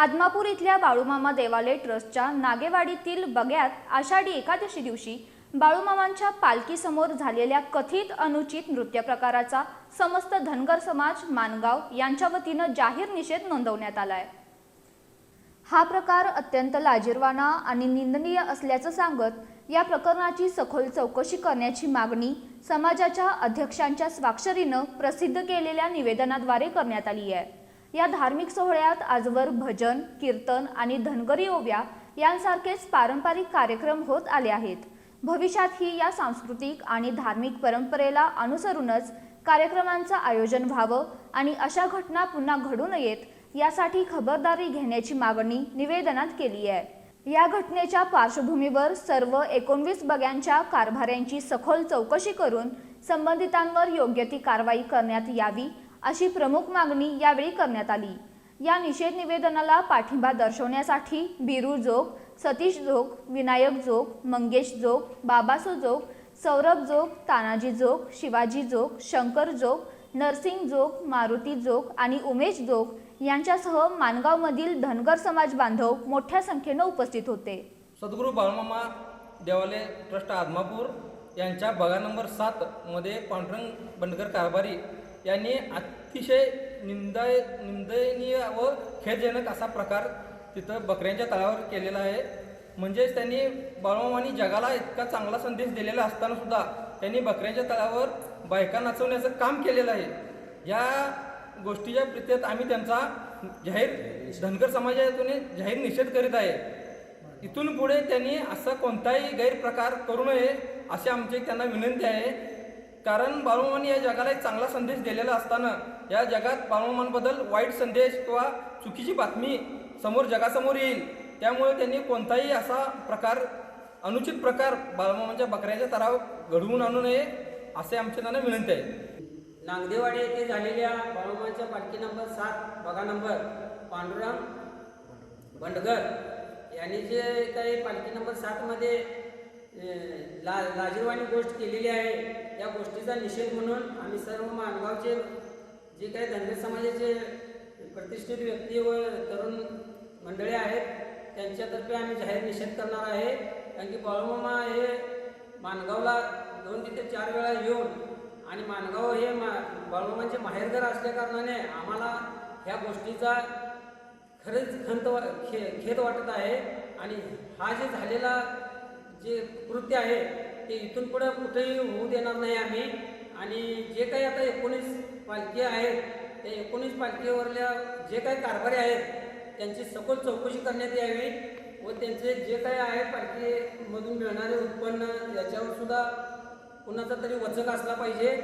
आदमापूर इथल्या बाळूमामा देवालय ट्रस्टच्या नागेवाडीतील बग्यात आषाढी एकादशी दिवशी बाळूमामांच्या पालखीसमोर झालेल्या कथित अनुचित नृत्य प्रकाराचा समस्त धनगर समाज मानगाव यांच्या वतीनं जाहीर निषेध नोंदवण्यात आलाय। हा प्रकार अत्यंत लाजिरवाणा आणि निंदनीय असल्याचं सांगत या प्रकरणाची सखोल चौकशी करण्याची मागणी समाजाच्या अध्यक्षांच्या स्वाक्षरीनं प्रसिद्ध केलेल्या निवेदनाद्वारे करण्यात आली आहे। या धार्मिक सोहळ्यात आजवर भजन, कीर्तन आणि धनगरी ओव्या यांसारखेच पारंपरिक कार्यक्रम होत आले आहेत। भविष्यातही या सांस्कृतिक आणि धार्मिक परंपरेला अनुसरूनच कार्यक्रमांचं आयोजन व्हावं आणि अशा घटना पुन्हा घडू नयेत यासाठी खबरदारी घेण्याची मागणी निवेदनात केली आहे। या घटनेच्या पार्श्वभूमीवर सर्व 19 बग्यांच्या कारभाऱ्यांची सखोल चौकशी करून संबंधितांवर योग्य ती कारवाई करण्यात यावी अशी प्रमुख मागणी यावेळी करण्यात आली। या निषेध निवेदनाला पाठिंबा दर्शवण्यासाठी बिरू जोग, सतीश जोग, विनायक जोग, मंगेश जोग, बाबासो जोग, सौरभ जोग, तानाजी जोग, शिवाजी जोग, शंकर जोग, नरसिंग जोग, मारुती जोग आणि उमेश जोग यांच्यासह मानगावमधील धनगर समाज बांधव मोठ्या संख्येने उपस्थित होते। सद्गुरू बाळूमामा देवालय ट्रस्ट आदमापूर यांच्या बगा नंबर 7 मध्ये पांडुरंग बंडगर कारभारी यांनी अतिशय निंदनीय व खेदजनक असा प्रकार तिथं बकऱ्यांच्या तळावर केलेला आहे। म्हणजेच त्यांनी बाळूमामांनी जगाला इतका चांगला संदेश दिलेला असताना सुद्धा त्यांनी बकऱ्यांच्या तळावर बायका नाचवण्याचं काम केलेलं आहे। या गोष्टीच्या प्रीत्यत आम्ही त्यांचा धनगर समाजातून जाहीर निषेध करीत आहे। इथून पुढे त्यांनी असा कोणताही गैरप्रकार करू नये अशी आमची त्यांना विनंती आहे। कारण बाळूमामांनी या जगाला एक चांगला संदेश दिलेला असताना या जगात बाळूमामांबद्दल वाईट संदेश किंवा चुकीची बातमी जगासमोर येईल, त्यामुळे त्यांनी कोणताही असा प्रकार अनुचित प्रकार बाळूमामांच्या बकऱ्याच्या तळावर घडवून आणू नये असे आमची त्यांना विनंती आहे। नागदेवाडी येथे झालेल्या बाळूमामांच्या पालखी नंबर 7 बगा नंबर पांडुरंग बंडगर यांनी जे काही पालखी नंबर 7 मध्ये लाजिरवाणी गोष्ट केलेली आहे, त्या गोष्टीचा निषेध म्हणून आम्ही सर्व मानगावचे जे काही धनगर समाजाचे प्रतिष्ठित व्यक्ती व तरुण मंडळी आहेत त्यांच्यातर्फे आम्ही जाहीर निषेध करणार आहे। कारण की बाळूमामा हे मानगावला 2 ते 4 वेळा येऊन आणि मानगाव हे बाळूमामांचे माहेरघर असल्याकारणाने आम्हाला ह्या गोष्टीचा खरंच खेद वाटत आहे। आणि हा जे झालेला जे कृत्य आहे ते इथून पुढे कुठेही होऊ देणार नाही आम्ही। आणि जे काही आता 19 पालखी आहेत त्या 19 पालखीवरल्या जे काही कारभारी आहेत त्यांची सखोल चौकशी करण्यात यावी व त्यांचे जे काही आहे पालखीमधून मिळणारे उत्पन्न याच्यावर सुद्धा कुणाचा तरी वचक असला पाहिजे।